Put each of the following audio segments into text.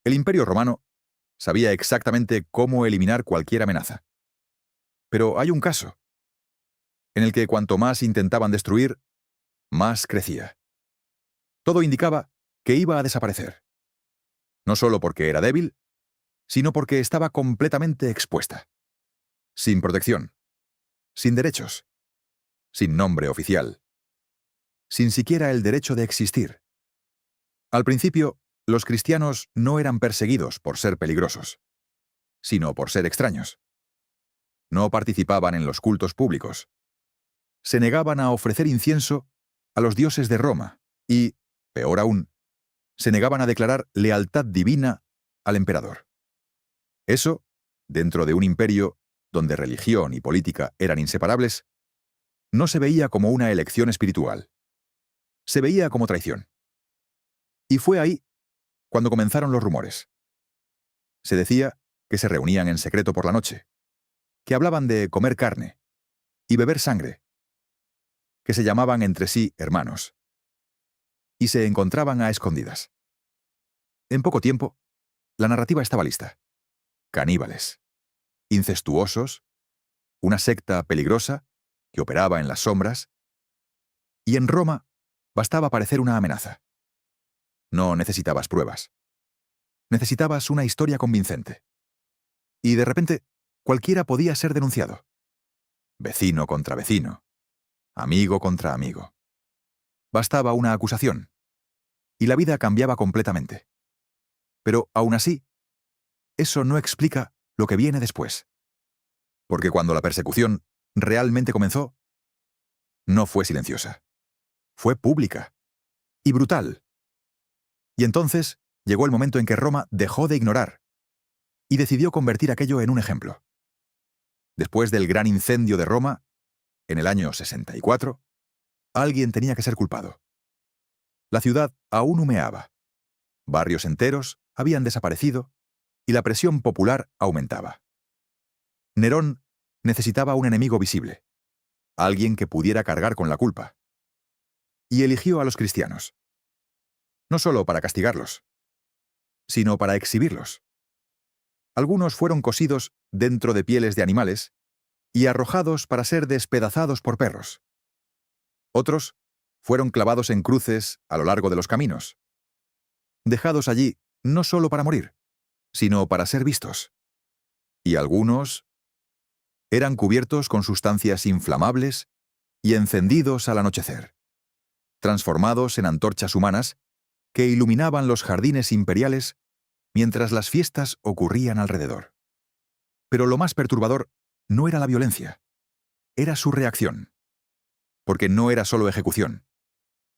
El Imperio Romano sabía exactamente cómo eliminar cualquier amenaza. Pero hay un caso en el que cuanto más intentaban destruir, más crecía. Todo indicaba que iba a desaparecer. No solo porque era débil, sino porque estaba completamente expuesta. Sin protección, sin derechos, sin nombre oficial, sin siquiera el derecho de existir. Al principio, los cristianos no eran perseguidos por ser peligrosos, sino por ser extraños. No participaban en los cultos públicos. Se negaban a ofrecer incienso a los dioses de Roma y, peor aún, se negaban a declarar lealtad divina al emperador. Eso, dentro de un imperio donde religión y política eran inseparables, no se veía como una elección espiritual. Se veía como traición. Y fue ahí cuando comenzaron los rumores. Se decía que se reunían en secreto por la noche, que hablaban de comer carne y beber sangre, que se llamaban entre sí hermanos, y se encontraban a escondidas. En poco tiempo, la narrativa estaba lista. Caníbales, incestuosos, una secta peligrosa que operaba en las sombras, y en Roma bastaba parecer una amenaza. No necesitabas pruebas. Necesitabas una historia convincente. Y de repente, cualquiera podía ser denunciado. Vecino contra vecino. Amigo contra amigo. Bastaba una acusación. Y la vida cambiaba completamente. Pero aún así, eso no explica lo que viene después. Porque cuando la persecución realmente comenzó, no fue silenciosa. Fue pública. Y brutal. Y entonces llegó el momento en que Roma dejó de ignorar y decidió convertir aquello en un ejemplo. Después del gran incendio de Roma, en el año 64, alguien tenía que ser culpado. La ciudad aún humeaba. Barrios enteros habían desaparecido y la presión popular aumentaba. Nerón necesitaba un enemigo visible, alguien que pudiera cargar con la culpa. Y eligió a los cristianos. No solo para castigarlos, sino para exhibirlos. Algunos fueron cosidos dentro de pieles de animales y arrojados para ser despedazados por perros. Otros fueron clavados en cruces a lo largo de los caminos, dejados allí no solo para morir, sino para ser vistos. Y algunos eran cubiertos con sustancias inflamables y encendidos al anochecer, transformados en antorchas humanas que iluminaban los jardines imperiales mientras las fiestas ocurrían alrededor. Pero lo más perturbador no era la violencia, era su reacción. Porque no era solo ejecución,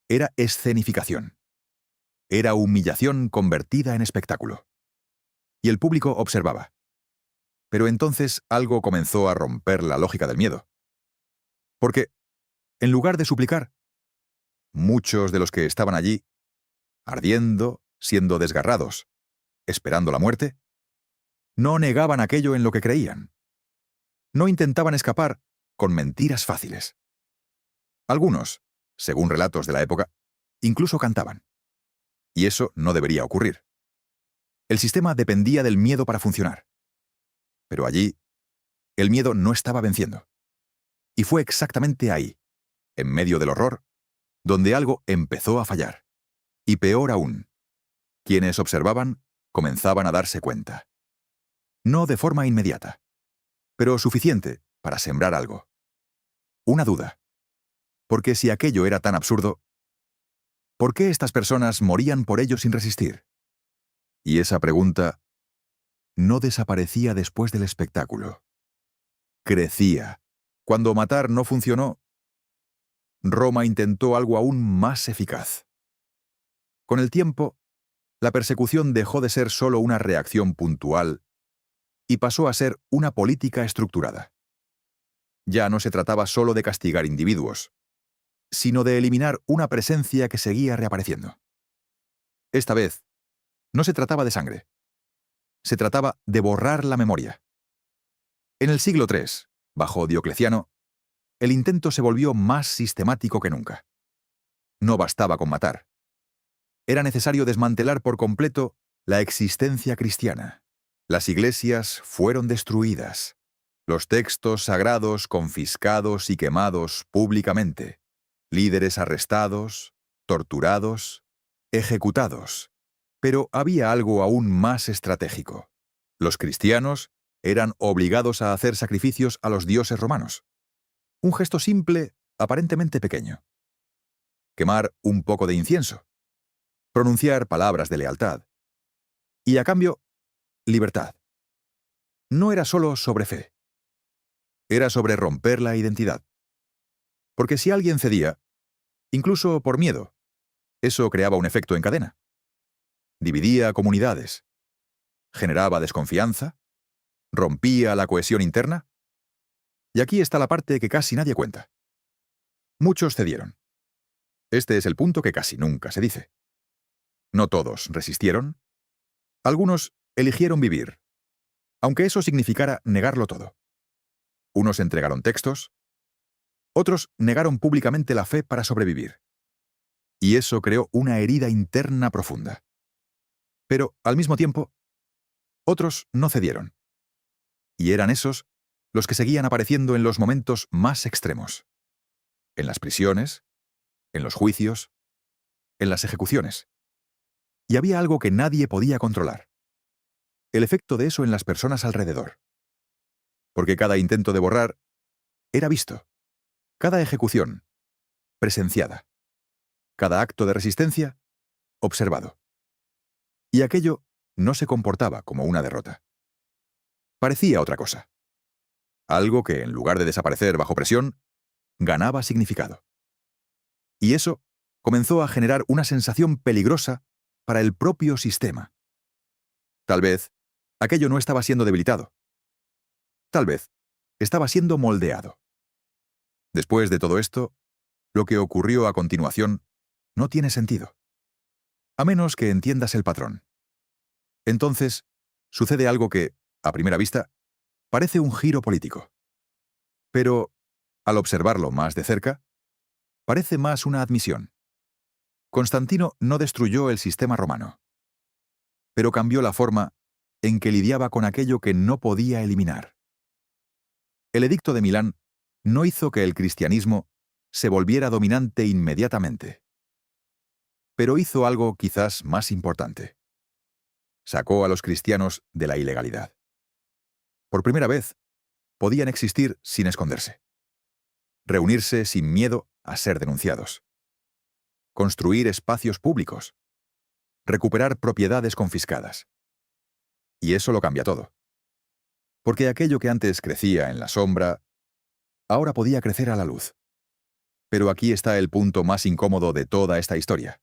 era escenificación. Era humillación convertida en espectáculo. Y el público observaba. Pero entonces algo comenzó a romper la lógica del miedo. Porque, en lugar de suplicar, muchos de los que estaban allí, ardiendo, siendo desgarrados, esperando la muerte, no negaban aquello en lo que creían. No intentaban escapar con mentiras fáciles. Algunos, según relatos de la época, incluso cantaban. Y eso no debería ocurrir. El sistema dependía del miedo para funcionar. Pero allí, el miedo no estaba venciendo. Y fue exactamente ahí, en medio del horror, donde algo empezó a fallar. Y peor aún, quienes observaban comenzaban a darse cuenta. No de forma inmediata, pero suficiente para sembrar algo. Una duda. Porque si aquello era tan absurdo, ¿por qué estas personas morían por ello sin resistir? Y esa pregunta no desaparecía después del espectáculo. Crecía. Cuando matar no funcionó, Roma intentó algo aún más eficaz. Con el tiempo, la persecución dejó de ser solo una reacción puntual y pasó a ser una política estructurada. Ya no se trataba solo de castigar individuos, sino de eliminar una presencia que seguía reapareciendo. Esta vez, no se trataba de sangre. Se trataba de borrar la memoria. En el siglo III, bajo Diocleciano, el intento se volvió más sistemático que nunca. No bastaba con matar. Era necesario desmantelar por completo la existencia cristiana. Las iglesias fueron destruidas, los textos sagrados confiscados y quemados públicamente, líderes arrestados, torturados, ejecutados. Pero había algo aún más estratégico. Los cristianos eran obligados a hacer sacrificios a los dioses romanos. Un gesto simple, aparentemente pequeño. Quemar un poco de incienso. Pronunciar palabras de lealtad. Y a cambio, libertad. No era solo sobre fe. Era sobre romper la identidad. Porque si alguien cedía, incluso por miedo, eso creaba un efecto en cadena. Dividía comunidades. Generaba desconfianza. Rompía la cohesión interna. Y aquí está la parte que casi nadie cuenta. Muchos cedieron. Este es el punto que casi nunca se dice. No todos resistieron. Algunos eligieron vivir, aunque eso significara negarlo todo. Unos entregaron textos, otros negaron públicamente la fe para sobrevivir. Y eso creó una herida interna profunda. Pero, al mismo tiempo, otros no cedieron. Y eran esos los que seguían apareciendo en los momentos más extremos. En las prisiones, en los juicios, en las ejecuciones. Y había algo que nadie podía controlar. El efecto de eso en las personas alrededor. Porque cada intento de borrar era visto. Cada ejecución, presenciada. Cada acto de resistencia, observado. Y aquello no se comportaba como una derrota. Parecía otra cosa. Algo que, en lugar de desaparecer bajo presión, ganaba significado. Y eso comenzó a generar una sensación peligrosa para el propio sistema. Tal vez, aquello no estaba siendo debilitado. Tal vez, estaba siendo moldeado. Después de todo esto, lo que ocurrió a continuación no tiene sentido. A menos que entiendas el patrón. Entonces, sucede algo que, a primera vista, parece un giro político. Pero, al observarlo más de cerca, parece más una admisión. Constantino no destruyó el sistema romano, pero cambió la forma en que lidiaba con aquello que no podía eliminar. El Edicto de Milán no hizo que el cristianismo se volviera dominante inmediatamente, pero hizo algo quizás más importante. Sacó a los cristianos de la ilegalidad. Por primera vez, podían existir sin esconderse. Reunirse sin miedo a ser denunciados. Construir espacios públicos. Recuperar propiedades confiscadas. Y eso lo cambia todo. Porque aquello que antes crecía en la sombra, ahora podía crecer a la luz. Pero aquí está el punto más incómodo de toda esta historia.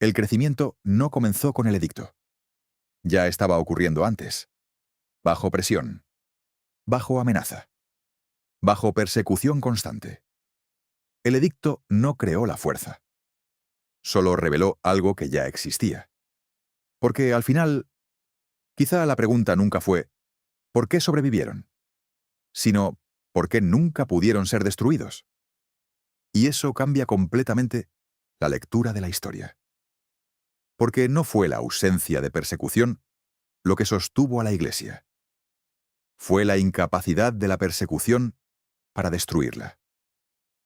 El crecimiento no comenzó con el edicto. Ya estaba ocurriendo antes. Bajo presión. Bajo amenaza. Bajo persecución constante. El edicto no creó la fuerza. Solo reveló algo que ya existía. Porque al final, quizá la pregunta nunca fue ¿por qué sobrevivieron? Sino ¿por qué nunca pudieron ser destruidos? Y eso cambia completamente la lectura de la historia. Porque no fue la ausencia de persecución lo que sostuvo a la Iglesia. Fue la incapacidad de la persecución para destruirla.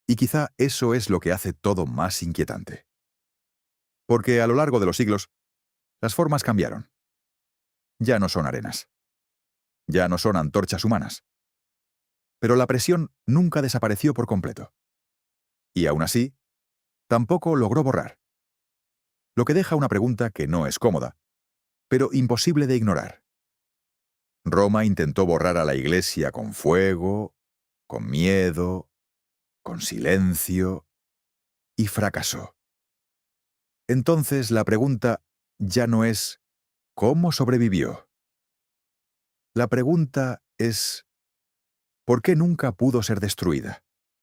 Y quizá eso es lo que hace todo más inquietante. Porque a lo largo de los siglos, las formas cambiaron. Ya no son arenas. Ya no son antorchas humanas. Pero la presión nunca desapareció por completo. Y aún así, tampoco logró borrar. Lo que deja una pregunta que no es cómoda, pero imposible de ignorar. Roma intentó borrar a la Iglesia con fuego, con miedo, con silencio, y fracasó. Entonces la pregunta ya no es ¿cómo sobrevivió? La pregunta es ¿por qué nunca pudo ser destruida?